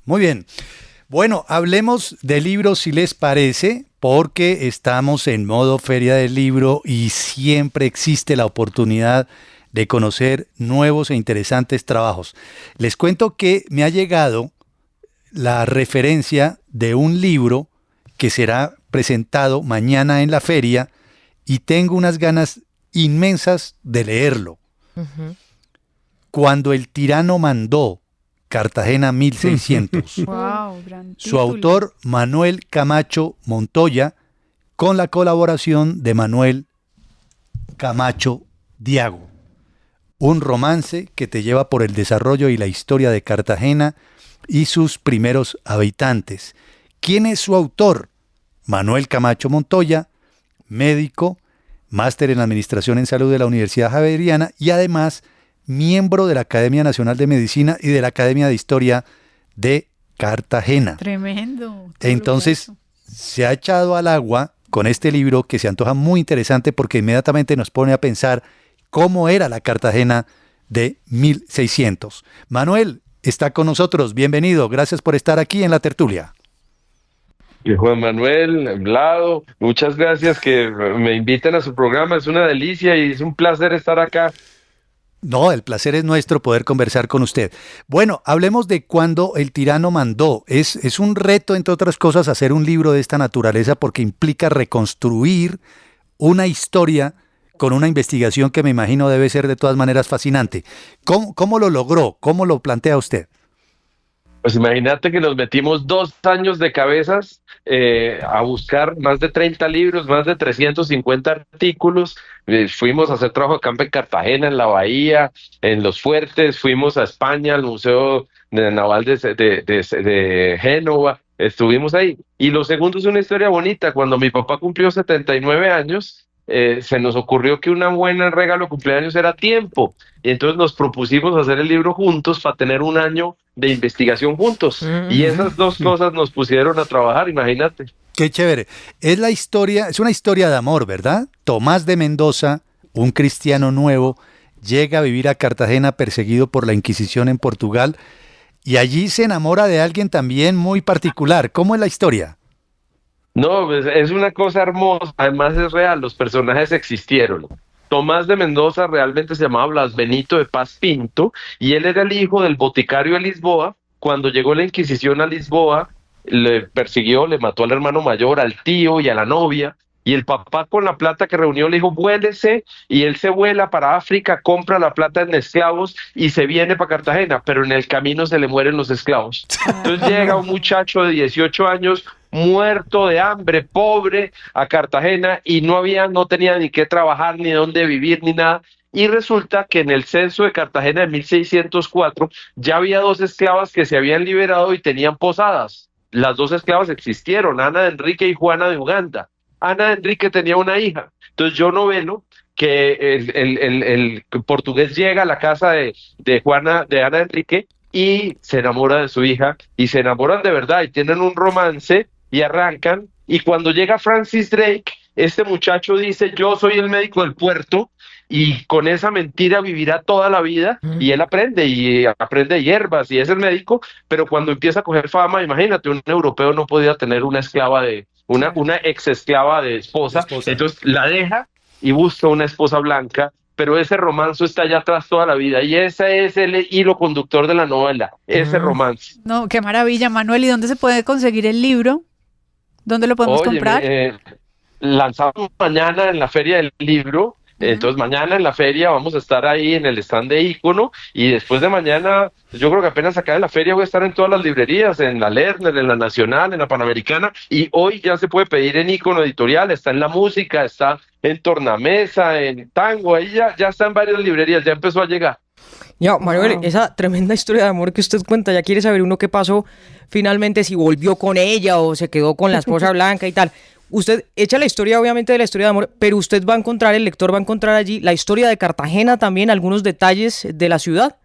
Muy bien. Bueno, hablemos de libros si les parece, porque estamos en modo Feria del Libro y siempre existe la oportunidad de conocer nuevos e interesantes trabajos. Les cuento que me ha llegado la referencia de un libro que será presentado mañana en la feria y tengo unas ganas inmensas de leerlo. Ujú. Cuando el tirano mandó, Cartagena 1600. Wow, gran Su título. autor, Manuel Camacho Montoya, con la colaboración de Manuel Camacho Diago. Un romance que te lleva por el desarrollo y la historia de Cartagena y sus primeros habitantes. ¿Quién es su autor? Manuel Camacho Montoya, médico, máster en Administración en Salud de la Universidad Javeriana y además miembro de la Academia Nacional de Medicina y de la Academia de Historia de Cartagena. Tremendo. todo lo que Entonces, ha hecho. se ha echado al agua con este libro que se antoja muy interesante porque inmediatamente nos pone a pensar cómo era la Cartagena de 1600. Manuel está con nosotros, bienvenido, gracias por estar aquí en la tertulia. Y Juan Manuel, Vlado, muchas gracias que me inviten a su programa, es una delicia y es un placer estar acá. No, el placer es nuestro poder conversar con usted. Bueno, hablemos de cuando el tirano mandó. Es un reto, entre otras cosas, hacer un libro de esta naturaleza porque implica reconstruir una historia con una investigación que me imagino debe ser de todas maneras fascinante. ¿Cómo lo logró? ¿Cómo lo plantea usted? Pues imagínate que nos metimos 2 años de cabezas a buscar más de 30 libros, más de 350 artículos. Fuimos a hacer trabajo de campo en Cartagena, en la Bahía, en los fuertes. Fuimos a España, al Museo Naval de Génova. Estuvimos ahí. Y lo segundo es una historia bonita. Cuando mi papá cumplió 79 años, se nos ocurrió que un buen regalo de cumpleaños era tiempo. Y entonces nos propusimos hacer el libro juntos para tener un año de investigación juntos. Y esas dos cosas nos pusieron a trabajar, imagínate. Qué chévere. Es la historia, es una historia de amor, ¿verdad? Tomás de Mendoza, un cristiano nuevo, llega a vivir a Cartagena perseguido por la Inquisición en Portugal y allí se enamora de alguien también muy particular. ¿Cómo es la historia? No, pues, es una cosa hermosa, además es real, los personajes existieron. Tomás de Mendoza realmente se llamaba Blas Benito de Paz Pinto y él era el hijo del boticario de Lisboa. Cuando llegó la Inquisición a Lisboa, le persiguió, le mató al hermano mayor, al tío y a la novia. Y el papá con la plata que reunió le dijo, vuélese, y él se vuela para África, compra la plata en esclavos y se viene para Cartagena, pero en el camino se le mueren los esclavos. Entonces llega un muchacho de 18 años, muerto de hambre, pobre, a Cartagena y no tenía ni qué trabajar, ni dónde vivir, ni nada. Y resulta que en el censo de Cartagena de 1604 ya había dos esclavas que se habían liberado y tenían posadas. Las dos esclavas existieron, Ana de Enrique y Juana de Uganda. Ana de Enrique tenía una hija. Entonces yo novelo que el portugués llega a la casa de Ana de Enrique y se enamora de su hija y se enamoran de verdad y tienen un romance y arrancan. Y cuando llega Francis Drake, este muchacho dice, yo soy el médico del puerto y con esa mentira vivirá toda la vida y él aprende hierbas y es el médico, pero cuando empieza a coger fama, imagínate, un europeo no podía tener una esclava una ex esclava de De esposa, esposa. entonces la deja y busca una esposa blanca, pero ese romance está allá atrás toda la vida y ese es el hilo conductor de la novela, ese romance. No, qué maravilla, Manuel. ¿Y dónde se puede conseguir el libro? ¿Dónde lo podemos Oye, comprar? lanzamos mañana en la Feria del Libro. Entonces mañana en la feria vamos a estar ahí en el stand de Ícono y después de mañana, yo creo que apenas acá en la feria voy a estar en todas las librerías, en la Lerner, en la Nacional, en la Panamericana y hoy ya se puede pedir en Ícono Editorial, está en La Música, está en Tornamesa, en Tango, ahí ya está en varias librerías, ya empezó a llegar. Ya, Manuel, Wow. esa tremenda historia de amor que usted cuenta, ya quiere saber uno qué pasó finalmente, si volvió con ella o se quedó con la esposa blanca y tal. Usted echa la historia, obviamente, de la historia de amor, pero usted va a encontrar, el lector va a encontrar allí la historia de Cartagena también, algunos detalles de la ciudad.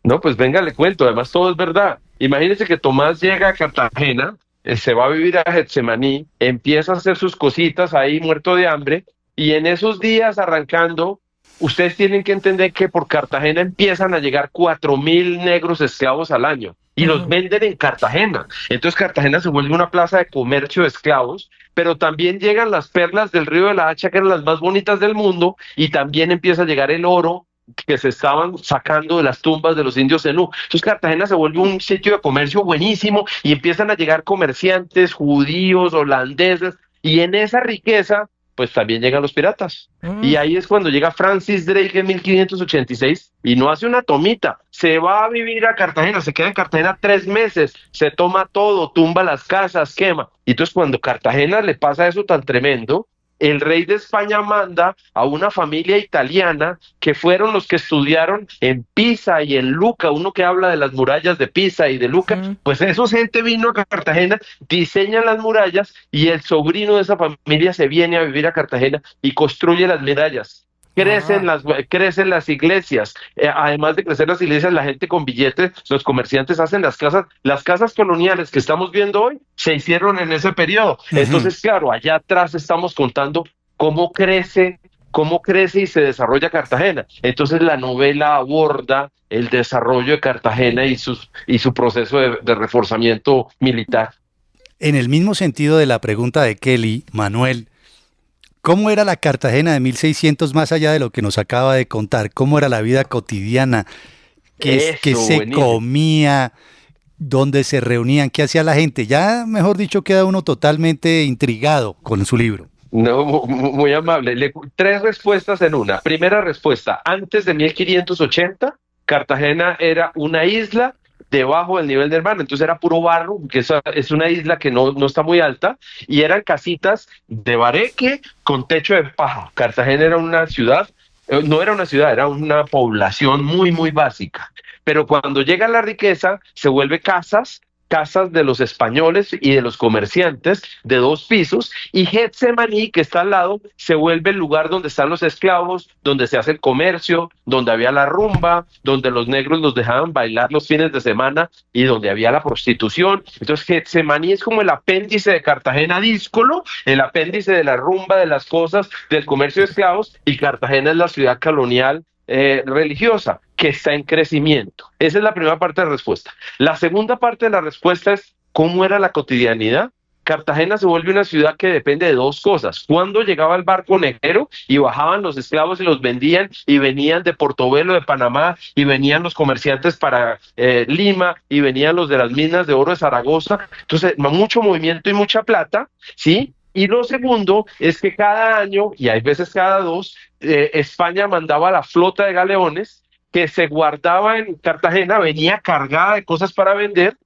No, pues venga, le cuento, además todo es verdad. Imagínese que Tomás llega a Cartagena, se va a vivir a Getsemaní, empieza a hacer sus cositas ahí muerto de hambre, y en esos días arrancando, ustedes tienen que entender que por Cartagena empiezan a llegar 4.000 negros esclavos al año. y los venden en Cartagena. Entonces Cartagena se vuelve una plaza de comercio de esclavos, pero también llegan las perlas del Río de la Hacha, que eran las más bonitas del mundo, y también empieza a llegar el oro que se estaban sacando de las tumbas de los indios zenú. Entonces Cartagena se vuelve un sitio de comercio buenísimo y empiezan a llegar comerciantes judíos, holandeses, y en esa riqueza pues también llegan los piratas. Y ahí es cuando llega Francis Drake en 1586 y no hace una tomita, se va a vivir a Cartagena, se queda en Cartagena 3 meses, se toma todo, tumba las casas, quema. Y entonces cuando Cartagena le pasa eso tan tremendo, el rey de España manda a una familia italiana que fueron los que estudiaron en Pisa y en Luca, uno que habla de las murallas de Pisa y de Luca, pues esa gente vino a Cartagena, diseñan las murallas y el sobrino de esa familia se viene a vivir a Cartagena y construye las murallas. Crecen las iglesias, además de crecer las iglesias, la gente con billetes, los comerciantes hacen las casas coloniales que estamos viendo hoy, se hicieron en ese periodo. Entonces, claro, allá atrás estamos contando cómo crece y se desarrolla Cartagena. Entonces la novela aborda el desarrollo de Cartagena y su proceso de reforzamiento militar. En el mismo sentido de la pregunta de Kelly, Manuel, ¿cómo era la Cartagena de 1600 más allá de lo que nos acaba de contar? ¿Cómo era la vida cotidiana? ¿Qué se comía? ¿Dónde se reunían? ¿Qué hacía la gente? Ya, mejor dicho, queda uno totalmente intrigado con su libro. No, muy amable. 3 respuestas en una. Primera respuesta, antes de 1580, Cartagena era una isla debajo del nivel del mar, entonces era puro barro, que es una isla que no está muy alta, y eran casitas de bareque con techo de paja. Cartagena era una ciudad, no era una ciudad, era una población muy, muy básica, pero cuando llega la riqueza, se vuelve casas de los españoles y de los comerciantes de 2 pisos, y Getsemaní, que está al lado, se vuelve el lugar donde están los esclavos, donde se hace el comercio, donde había la rumba, donde los negros los dejaban bailar los fines de semana y donde había la prostitución. Entonces Getsemaní es como el apéndice de Cartagena díscolo, el apéndice de la rumba, de las cosas, del comercio de esclavos, y Cartagena es la ciudad colonial religiosa que está en crecimiento. Esa es la primera parte de la respuesta. La segunda parte de la respuesta es cómo era la cotidianidad. Cartagena se vuelve una ciudad que depende de 2 cosas. Cuando llegaba el barco negrero y bajaban los esclavos y los vendían, y venían de Portobelo, de Panamá, y venían los comerciantes para Lima, y venían los de las minas de oro de Zaragoza. Entonces, mucho movimiento y mucha plata, ¿sí? Y lo segundo es que cada año, y hay veces cada 2, España mandaba la flota de galeones que se guardaba en Cartagena, venía cargada de cosas para vender,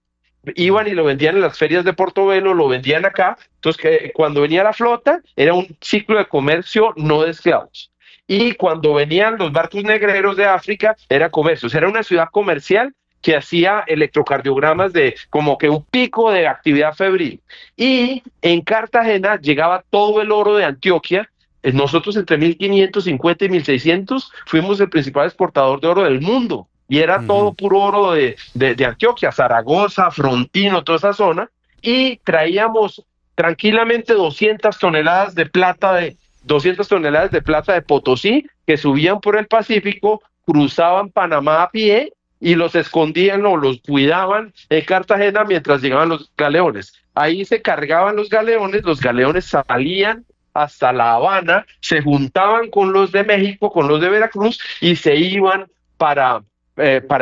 iban y lo vendían en las ferias de Portobelo, lo vendían acá. Entonces, cuando venía la flota, era un ciclo de comercio, no de esclavos. Y cuando venían los barcos negreros de África, era comercio. O sea, era una ciudad comercial que hacía electrocardiogramas de como que un pico de actividad febril. Y en Cartagena llegaba todo el oro de Antioquia. Nosotros entre 1550 y 1600 fuimos el principal exportador de oro del mundo, y era todo puro oro de Antioquia, Zaragoza, Frontino, toda esa zona, y traíamos tranquilamente 200 toneladas de plata de Potosí, que subían por el Pacífico, cruzaban Panamá a pie y los escondían o los cuidaban en Cartagena mientras llegaban los galeones. Ahí se cargaban los galeones salían hasta La Habana, se juntaban con los de México, con los de Veracruz, y se iban para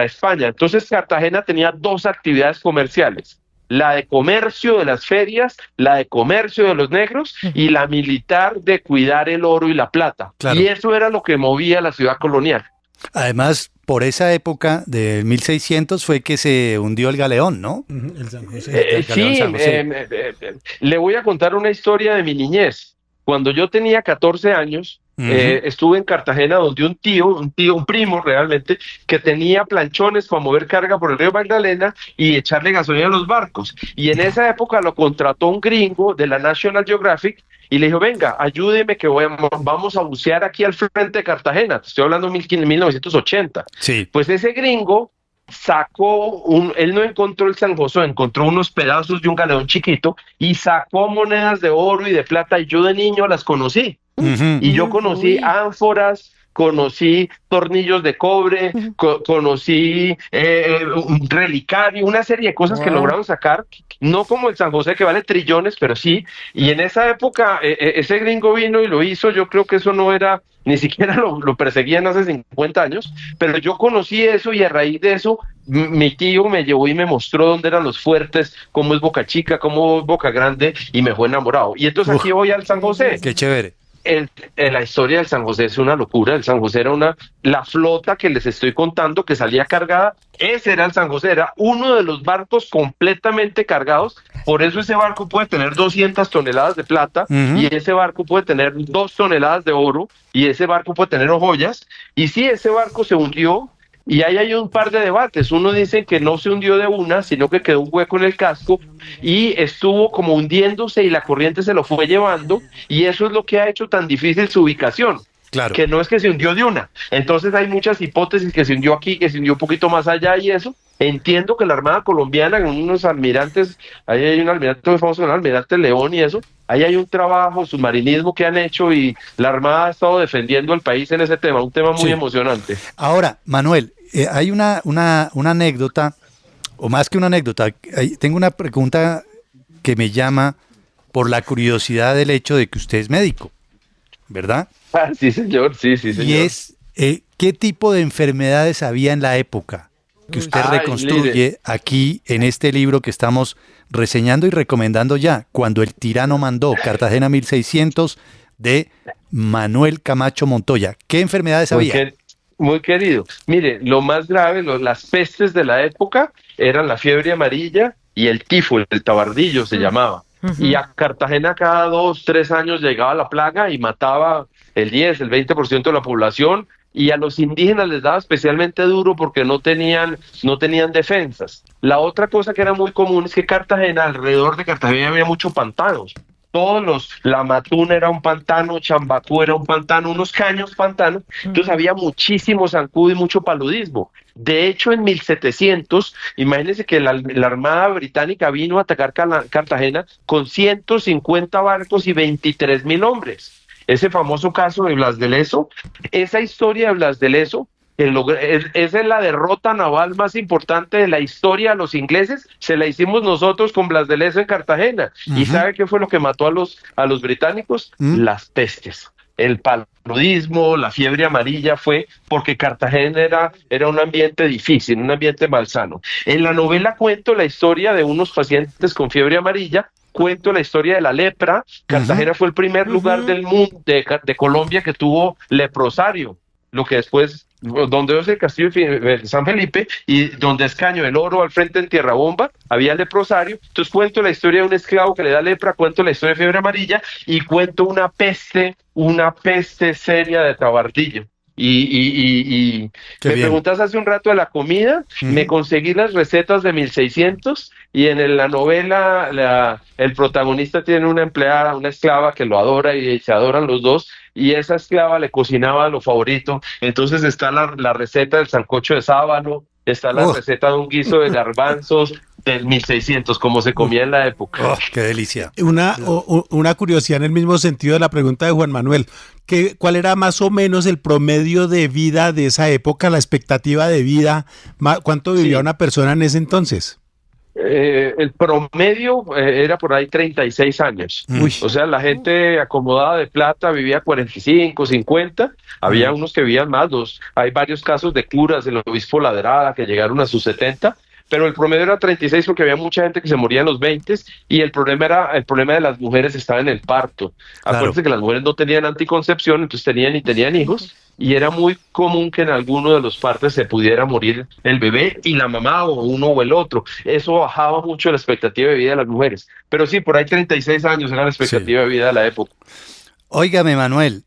España. Entonces Cartagena tenía 2 actividades comerciales: la de comercio de las ferias, la de comercio de los negros, y la militar de cuidar el oro y la plata. Claro. Y eso era lo que movía la ciudad colonial. Además, por esa época de 1600 fue que se hundió el galeón, ¿no? El San José. Sí, San José. Le voy a contar una historia de mi niñez. Cuando yo tenía 14 años, estuve en Cartagena, donde un primo realmente, que tenía planchones para mover carga por el río Magdalena y echarle gasolina a los barcos. Y en esa época lo contrató un gringo de la National Geographic y le dijo: venga, ayúdeme que vamos a bucear aquí al frente de Cartagena. Estoy hablando de 1980. Sí. Pues ese gringo él no encontró el San José, encontró unos pedazos de un galeón chiquito y sacó monedas de oro y de plata, y yo de niño las conocí. Y yo conocí ánforas, conocí tornillos de cobre, conocí un relicario, una serie de cosas que Wow. lograron sacar, no como el San José que vale trillones, pero sí, y en esa época ese gringo vino y lo hizo, yo creo que eso no era, ni siquiera lo perseguían hace 50 años, pero yo conocí eso y a raíz de eso mi tío me llevó y me mostró dónde eran los fuertes, cómo es Boca Chica, cómo es Boca Grande, y me fue enamorado. Y entonces aquí voy al San José. Qué chévere. La historia del San José es una locura. El San José era la flota que les estoy contando que salía cargada. Ese era el San José, era uno de los barcos completamente cargados. Por eso ese barco puede tener 200 toneladas de plata, y ese barco puede tener 2 toneladas de oro, y ese barco puede tener joyas. Y sí, ese barco se hundió. Y ahí hay un par de debates. Uno dice que no se hundió de una, sino que quedó un hueco en el casco y estuvo como hundiéndose y la corriente se lo fue llevando, y eso es lo que ha hecho tan difícil su ubicación. Claro. Que no es que se hundió de una. Entonces hay muchas hipótesis, que se hundió aquí, que se hundió un poquito más allá, y eso. Entiendo que la Armada Colombiana, con unos almirantes, ahí hay un almirante muy famoso, el almirante León y eso, ahí hay un trabajo, submarinismo que han hecho, y la Armada ha estado defendiendo al país en ese tema, un tema muy Sí. emocionante. Ahora, Manuel, hay una anécdota, o más que una anécdota, tengo una pregunta que me llama por la curiosidad del hecho de que usted es médico, ¿verdad? Ah, sí, señor, sí, señor. Y es, ¿qué tipo de enfermedades había en la época que usted Ay, reconstruye mire. aquí en este libro que estamos reseñando y recomendando ya, Cuando el tirano mandó, Cartagena 1600, de Manuel Camacho Montoya? ¿Qué enfermedades Muy, había? muy querido. Mire, lo más grave, las pestes de la época eran la fiebre amarilla y el tifo, el tabardillo se llamaba. Y a Cartagena cada 2, 3 años llegaba la plaga y mataba el 10, el 20% de la población, y a los indígenas les daba especialmente duro porque no tenían defensas. La otra cosa que era muy común es que Cartagena, alrededor de Cartagena había muchos pantanos. La Matuna era un pantano, Chambacú era un pantano, unos caños pantanos, entonces había muchísimo zancudo y mucho paludismo. De hecho, en 1700, imagínense que la Armada Británica vino a atacar Cartagena con 150 barcos y 23.000 hombres. Ese famoso caso de Blas de Lezo, esa historia de Blas de Lezo, esa es la derrota naval más importante de la historia a los ingleses, se la hicimos nosotros con Blas de Lezo en Cartagena. ¿Y sabe qué fue lo que mató a los británicos? Las pestes. El paludismo, la fiebre amarilla, fue porque Cartagena era un ambiente difícil, un ambiente malsano. En la novela cuento la historia de unos pacientes con fiebre amarilla, cuento la historia de la lepra. Cartagena fue el primer lugar del mundo, de Colombia, que tuvo leprosario, lo que después, donde es el castillo de San Felipe y donde es Caño del Oro al frente en Tierra Bomba, había leprosario. Entonces cuento la historia de un esclavo que le da lepra, cuento la historia de fiebre amarilla, y cuento una peste seria de tabardillo. Y Qué me bien. preguntas hace un rato de la comida, me conseguí las recetas de 1600, y en la novela el protagonista tiene una empleada, una esclava que lo adora, y se adoran los dos, y esa esclava le cocinaba lo favorito. Entonces está la receta del sancocho de sábalo, está la receta de un guiso de garbanzos del 1600, como se comía en la época. Oh, qué delicia. Una curiosidad en el mismo sentido de la pregunta de Juan Manuel. ¿Cuál era más o menos el promedio de vida de esa época, la expectativa de vida? ¿Cuánto vivía una persona en ese entonces? El promedio era por ahí 36 años. O sea, la gente acomodada de plata vivía 45, 50. Había unos que vivían más. Hay varios casos de curas del obispo Ladrada que llegaron a sus 70. Pero el promedio era 36 porque había mucha gente que se moría en los 20, y el problema de las mujeres estaba en el parto. Claro. Acuérdense que las mujeres no tenían anticoncepción, entonces tenían hijos, y era muy común que en alguno de los partos se pudiera morir el bebé y la mamá, o uno o el otro. Eso bajaba mucho la expectativa de vida de las mujeres. Pero sí, por ahí 36 años era la expectativa de vida de la época. Óigame, Manuel,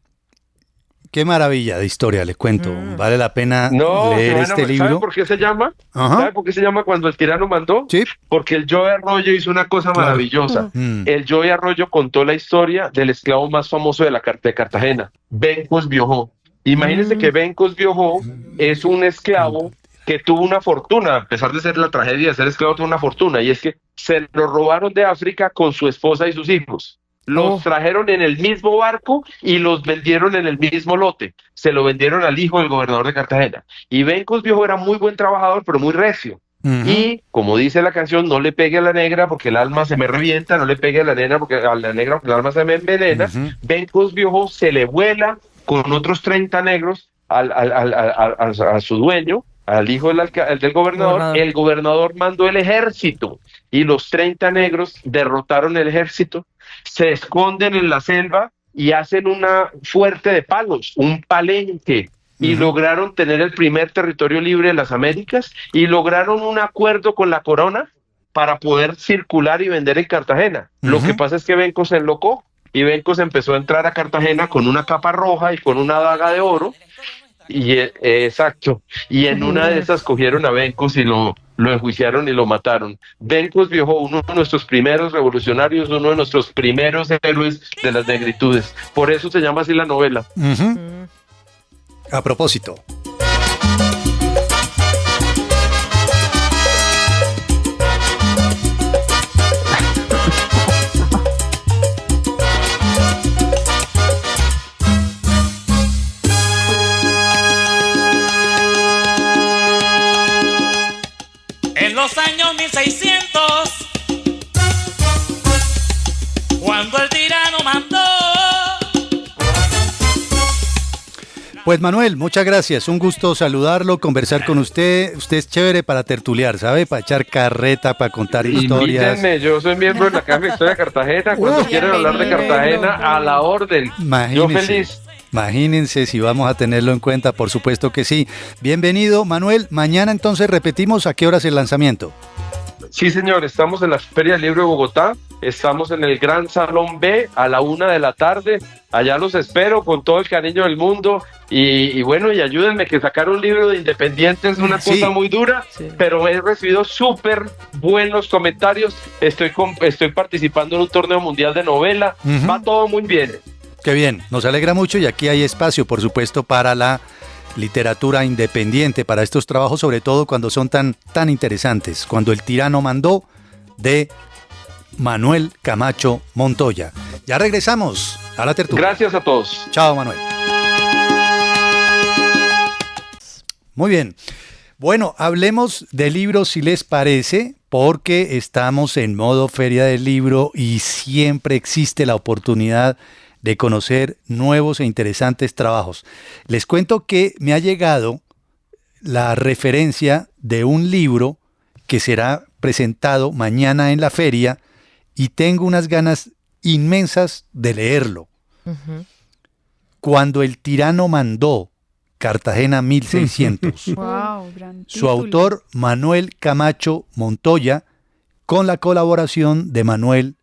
qué maravilla de historia, les cuento. Vale la pena leer este libro. ¿Sabe por qué se llama? Ajá. ¿Sabe por qué se llama Cuando el tirano mandó? Sí. Porque el Joe Arroyo hizo una cosa maravillosa. El Joe Arroyo contó la historia del esclavo más famoso de Cartagena, Bencos Biojó. Imagínense que Bencos Biojó es un esclavo que tuvo una fortuna, a pesar de ser la tragedia de ser esclavo, tuvo una fortuna, y es que se lo robaron de África con su esposa y sus hijos. Los Oh. trajeron en el mismo barco y los vendieron en el mismo lote. Se lo vendieron al hijo del gobernador de Cartagena. Y Bencos Viejo era muy buen trabajador, pero muy recio. Ujú. Y como dice la canción, no le pegue a la negra porque el alma se me revienta, no le pegue a la negra porque el alma se me envenena. Ujú. Bencos Viejo se le vuela con otros 30 negros a su dueño, al hijo del gobernador. El gobernador mandó el ejército y los 30 negros derrotaron el ejército, se esconden en la selva y hacen una fuerte de palos, un palenque, y lograron tener el primer territorio libre de las Américas y lograron un acuerdo con la corona para poder circular y vender en Cartagena. Lo que pasa es que Benco se enlocó y Benco se empezó a entrar a Cartagena con una capa roja y con una daga de oro. Y exacto, y en una de esas cogieron a Bencos y lo enjuiciaron y lo mataron. Bencos Viejo, uno de nuestros primeros revolucionarios, uno de nuestros primeros héroes de las negritudes. Por eso se llama así la novela. Ujú. A propósito. En los años 1600, cuando el tirano mandó. Pues Manuel, muchas gracias. Un gusto saludarlo, conversar con usted. Usted es chévere para tertuliar, ¿sabe? Para echar carreta, para contar historias. Invítenme, yo soy miembro de la Casa de Historia de Cartagena. Cuando quieran hablar de Cartagena, a la orden. Yo Imagínense. feliz. Imagínense si vamos a tenerlo en cuenta, por supuesto que sí. Bienvenido, Manuel. Mañana entonces repetimos a qué horas el lanzamiento. Sí, señor, estamos en la Feria del Libro de Bogotá, estamos en el Gran Salón B a la 1:00 p.m, allá los espero con todo el cariño del mundo y bueno, y ayúdenme que sacar un libro de independiente es una Sí. cosa muy dura, Sí. pero he recibido súper buenos comentarios, estoy participando en un torneo mundial de novela, Ujú. va todo muy bien. Qué bien, nos alegra mucho y aquí hay espacio, por supuesto, para la literatura independiente, para estos trabajos, sobre todo cuando son tan interesantes. Cuando el tirano mandó, de Manuel Camacho Montoya. Ya regresamos a la tertulia. Gracias a todos. Chao, Manuel. Muy bien. Bueno, hablemos de libros si les parece, porque estamos en modo Feria del Libro y siempre existe la oportunidad de conocer nuevos e interesantes trabajos. Les cuento que me ha llegado la referencia de un libro que será presentado mañana en la feria y tengo unas ganas inmensas de leerlo. Cuando el tirano mandó, Cartagena 1600. Wow, gran Su título. autor, Manuel Camacho Montoya, con la colaboración de Manuel